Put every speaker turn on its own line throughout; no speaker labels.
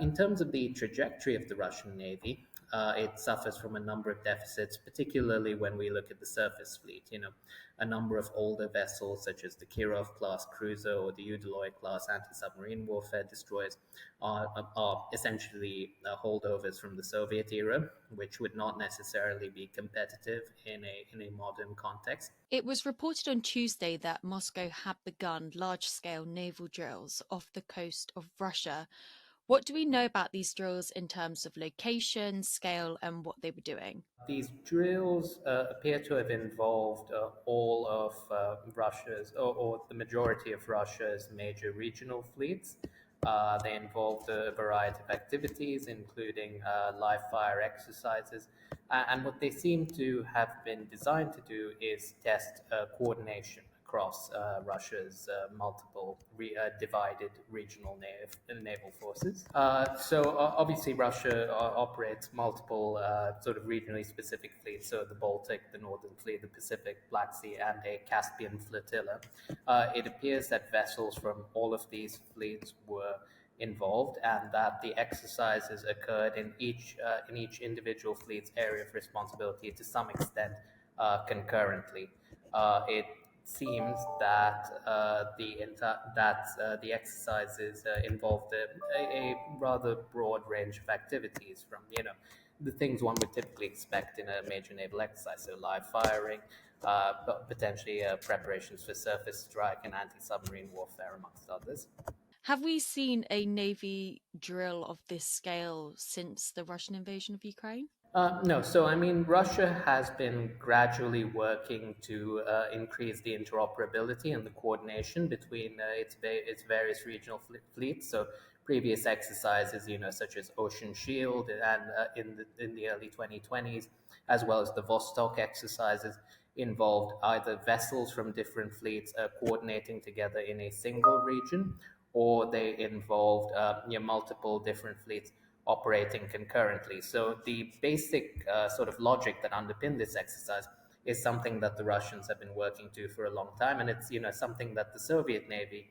In terms of the trajectory of the Russian Navy, it suffers from a number of deficits, particularly when we look at the surface fleet. A number of older vessels, such as the Kirov-class cruiser or the Udaloy-class anti-submarine warfare destroyers, are essentially holdovers from the Soviet era, which would not necessarily be competitive in a modern context.
It was reported on Tuesday that Moscow had begun large-scale naval drills off the coast of Russia. What do we know about these drills in terms of location, scale, and what they were doing?
These drills appear to have involved all of Russia's, or the majority of Russia's major regional fleets. They involved a variety of activities, including live fire exercises. And what they seem to have been designed to do is test coordination across Russia's multiple divided regional naval forces. Obviously Russia operates multiple sort of regionally specific fleets, so the Baltic, the Northern Fleet, the Pacific, Black Sea, and a Caspian flotilla. It appears that vessels from all of these fleets were involved, and that the exercises occurred in each individual fleet's area of responsibility to some extent concurrently. It seems that the exercises involved a rather broad range of activities, from the things one would typically expect in a major naval exercise, so live firing, but potentially preparations for surface strike and anti-submarine warfare, amongst others.
Have we seen a Navy drill of this scale since the Russian invasion of Ukraine?
No, so I mean, Russia has been gradually working to increase the interoperability and the coordination between its various regional fleets. So previous exercises, such as Ocean Shield and in the early 2020s, as well as the Vostok exercises, involved either vessels from different fleets coordinating together in a single region, or they involved multiple different fleets operating concurrently. So the basic sort of logic that underpinned this exercise is something that the Russians have been working to for a long time, and it's something that the Soviet Navy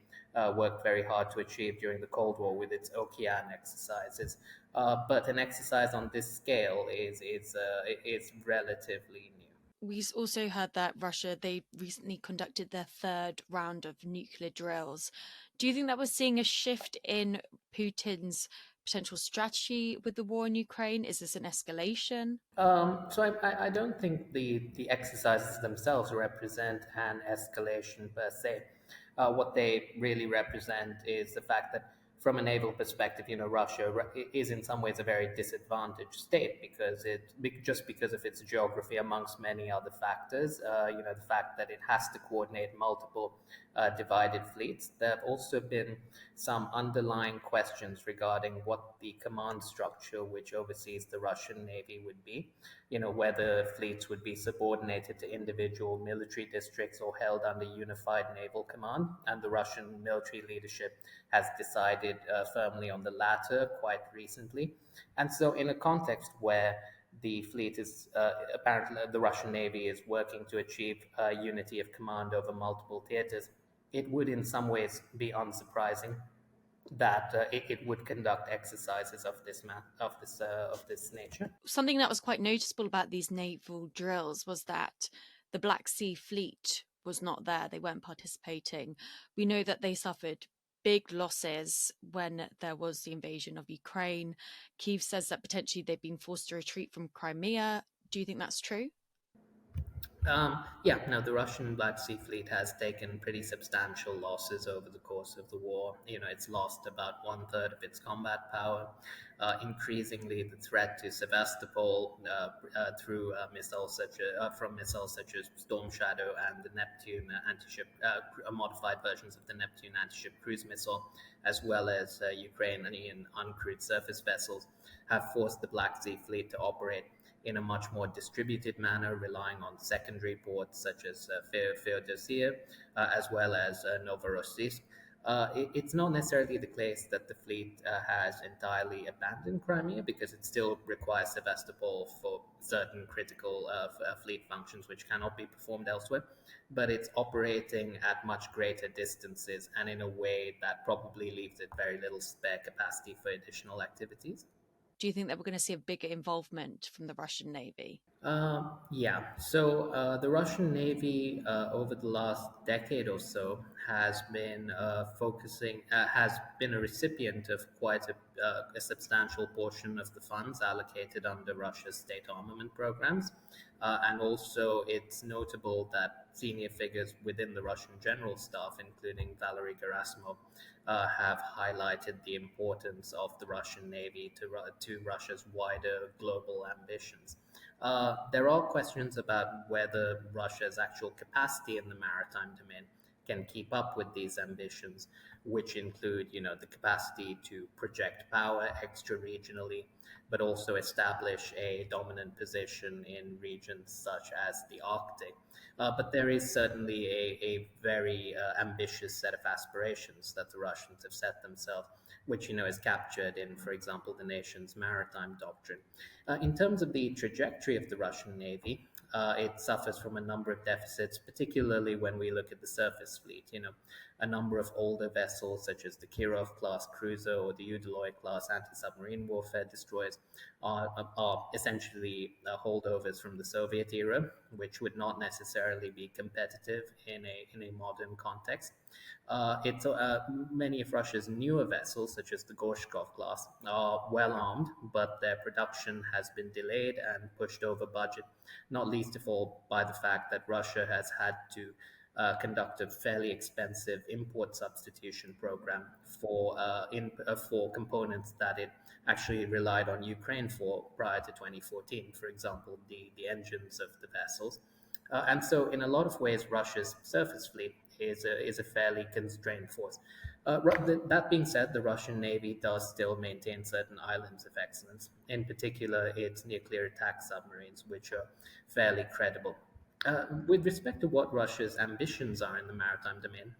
worked very hard to achieve during the Cold War with its Okean exercises. But an exercise on this scale is relatively new.
We also heard that Russia, they recently conducted their third round of nuclear drills. Do you think that we're seeing a shift in Putin's potential strategy with the war in Ukraine? Is this an escalation?
So I don't think the exercises themselves represent an escalation per se. What they really represent is the fact that, from a naval perspective, Russia is in some ways a very disadvantaged state just because of its geography, amongst many other factors. The fact that it has to coordinate multiple divided fleets. There have also been some underlying questions regarding what the command structure which oversees the Russian Navy would be. Whether fleets would be subordinated to individual military districts or held under unified naval command. And the Russian military leadership has decided firmly on the latter quite recently. And so in a context where the fleet is apparently, the Russian Navy is working to achieve unity of command over multiple theaters, it would in some ways be unsurprising that it would conduct exercises of this nature.
Something that was quite noticeable about these naval drills was that the Black Sea Fleet was not there. They weren't participating. We know that they suffered big losses when there was the invasion of Ukraine. Kyiv says that potentially they've been forced to retreat from Crimea. Do you think that's true?
The Russian Black Sea Fleet has taken pretty substantial losses over the course of the war. It's lost about 1/3 of its combat power. Increasingly, the threat to Sevastopol through missiles such as Storm Shadow and the Neptune anti-ship, modified versions of the Neptune anti-ship cruise missile, as well as Ukrainian uncrewed surface vessels, have forced the Black Sea Fleet to operate in a much more distributed manner, relying on secondary ports such as Feodosia, as well as Novorossiysk. It's not necessarily the case that the fleet has entirely abandoned Crimea, because it still requires Sevastopol for certain critical fleet functions which cannot be performed elsewhere. But it's operating at much greater distances and in a way that probably leaves it very little spare capacity for additional activities.
Do you think that we're going to see a bigger involvement from the Russian Navy?
Yeah. So the Russian Navy, over the last decade or so, has been a recipient of quite a substantial portion of the funds allocated under Russia's state armament programs. And also, it's notable that senior figures within the Russian general staff, including Valery Gerasimov, have highlighted the importance of the Russian Navy to Russia's wider global ambitions. There are questions about whether Russia's actual capacity in the maritime domain can keep up with these ambitions, which include, the capacity to project power extra-regionally, but also establish a dominant position in regions such as the Arctic. But there is certainly a very ambitious set of aspirations that the Russians have set themselves, which is captured in, for example, the nation's maritime doctrine. In terms of the trajectory of the Russian Navy, it suffers from a number of deficits, particularly when we look at the surface fleet. A number of older vessels, such as the Kirov-class cruiser or the Udaloy-class anti-submarine warfare destroyers, are essentially holdovers from the Soviet era, which would not necessarily be competitive in a modern context. Many of Russia's newer vessels, such as the Gorshkov-class, are well armed, but their production has been delayed and pushed over budget, not least of all by the fact that Russia has had to conduct a fairly expensive import substitution program for components that it actually relied on Ukraine for prior to 2014. For example, the engines of the vessels. And so, in a lot of ways, Russia's surface fleet is a fairly constrained force. That being said, the Russian Navy does still maintain certain islands of excellence, in particular its nuclear attack submarines, which are fairly credible. With respect to what Russia's ambitions are in the maritime domain,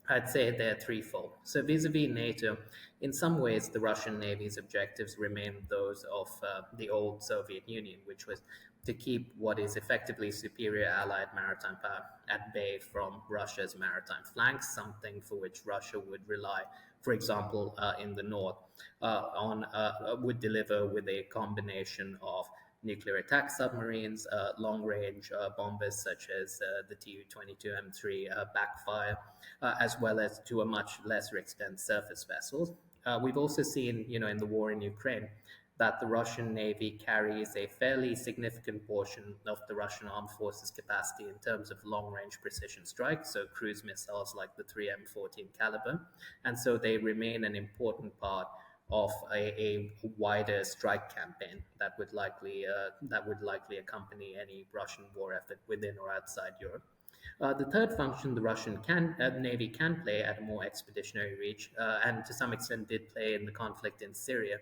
I'd say they're threefold. So, vis-a-vis NATO, in some ways, the Russian Navy's objectives remain those of the old Soviet Union, which was to keep what is effectively superior Allied maritime power at bay from Russia's maritime flanks, something for which Russia would rely, for example, in the north, would deliver with a combination of nuclear attack submarines, long-range bombers such as the Tu-22M3 backfire, as well as to a much lesser extent surface vessels. We've also seen, in the war in Ukraine, that the Russian Navy carries a fairly significant portion of the Russian armed forces capacity in terms of long-range precision strikes, so cruise missiles like the 3M14 caliber, and so they remain an important part of a wider strike campaign that would likely accompany any Russian war effort within or outside Europe. The third function the Russian Navy can play at a more expeditionary reach, and to some extent did play in the conflict in Syria,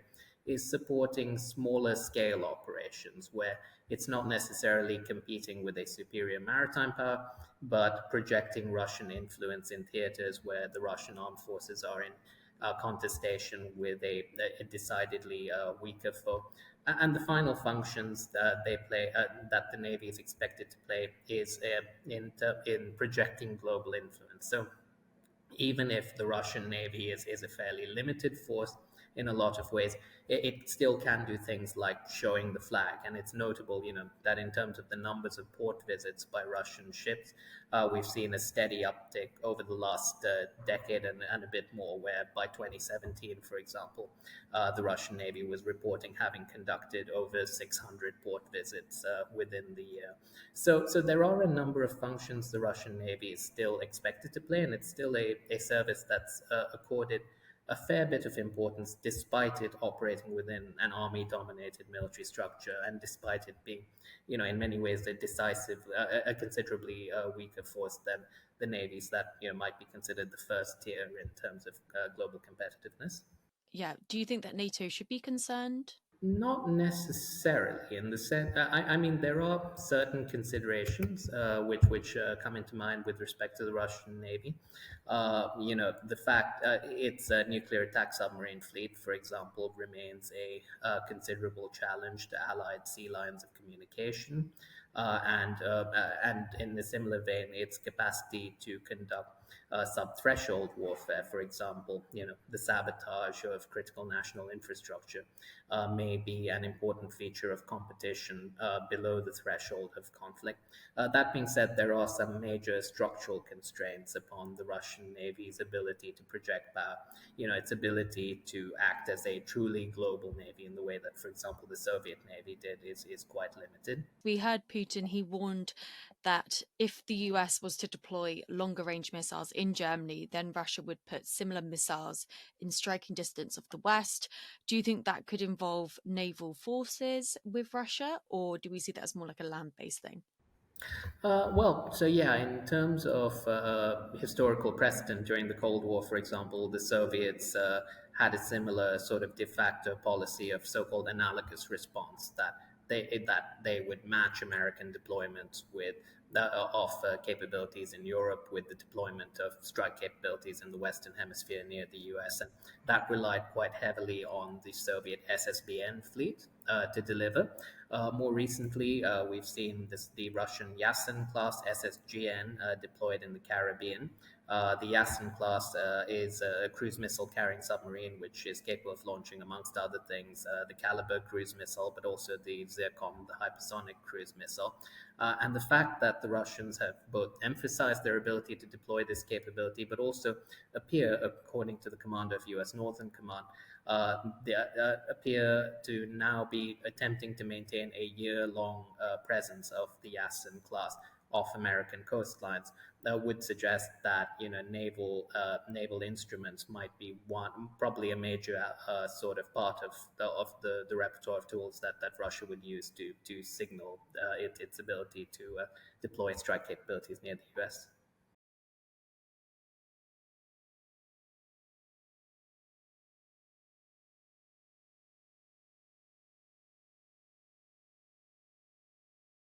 is supporting smaller scale operations where it's not necessarily competing with a superior maritime power, but projecting Russian influence in theaters where the Russian armed forces are in contestation with a decidedly weaker foe. And the final functions that they play, that the Navy is expected to play, is in projecting global influence. So even if the Russian Navy is a fairly limited force in a lot of ways, it still can do things like showing the flag. And it's notable, that in terms of the numbers of port visits by Russian ships, we've seen a steady uptick over the last decade and a bit more, where by 2017, for example, the Russian Navy was reporting having conducted over 600 port visits within the year. So there are a number of functions the Russian Navy is still expected to play, and it's still a service that's accorded a fair bit of importance despite it operating within an army-dominated military structure, and despite it being, in many ways a considerably weaker force than the navies that, might be considered the first tier in terms of global competitiveness.
Yeah. Do you think that NATO should be concerned?
Not necessarily in the sense. I mean, there are certain considerations which come into mind with respect to the Russian Navy. The fact its nuclear attack submarine fleet, for example, remains a considerable challenge to Allied sea lines of communication, and in a similar vein, its capacity to conduct sub-threshold warfare, for example, the sabotage of critical national infrastructure may be an important feature of competition below the threshold of conflict. That being said, there are some major structural constraints upon the Russian Navy's ability to project power. Its ability to act as a truly global navy in the way that, for example, the Soviet Navy did is quite limited.
We heard Putin, he warned that if the US was to deploy longer range missiles in Germany, then Russia would put similar missiles in striking distance of the West. Do you think that could involve naval forces with Russia, or do we see that as more like a land based thing?
So yeah, in terms of historical precedent during the Cold War, for example, the Soviets had a similar sort of de facto policy of so-called analogous response that they would match American deployment with of capabilities in Europe with the deployment of strike capabilities in the Western Hemisphere near the US, and that relied quite heavily on the Soviet SSBN fleet to deliver. More recently, we've seen the Russian Yasin-class SSGN deployed in the Caribbean. The Yasin-class is a cruise missile carrying submarine which is capable of launching, amongst other things, the Caliber cruise missile, but also the Zircon, the hypersonic cruise missile. And the fact that the Russians have both emphasized their ability to deploy this capability, but also appear, according to the commander of US Northern Command, they appear to now be attempting to maintain a year-long presence of the Yasin class off American coastlines. That would suggest that naval instruments might be probably a major sort of part of the repertoire of tools that Russia would use to signal its ability to deploy strike capabilities near the US.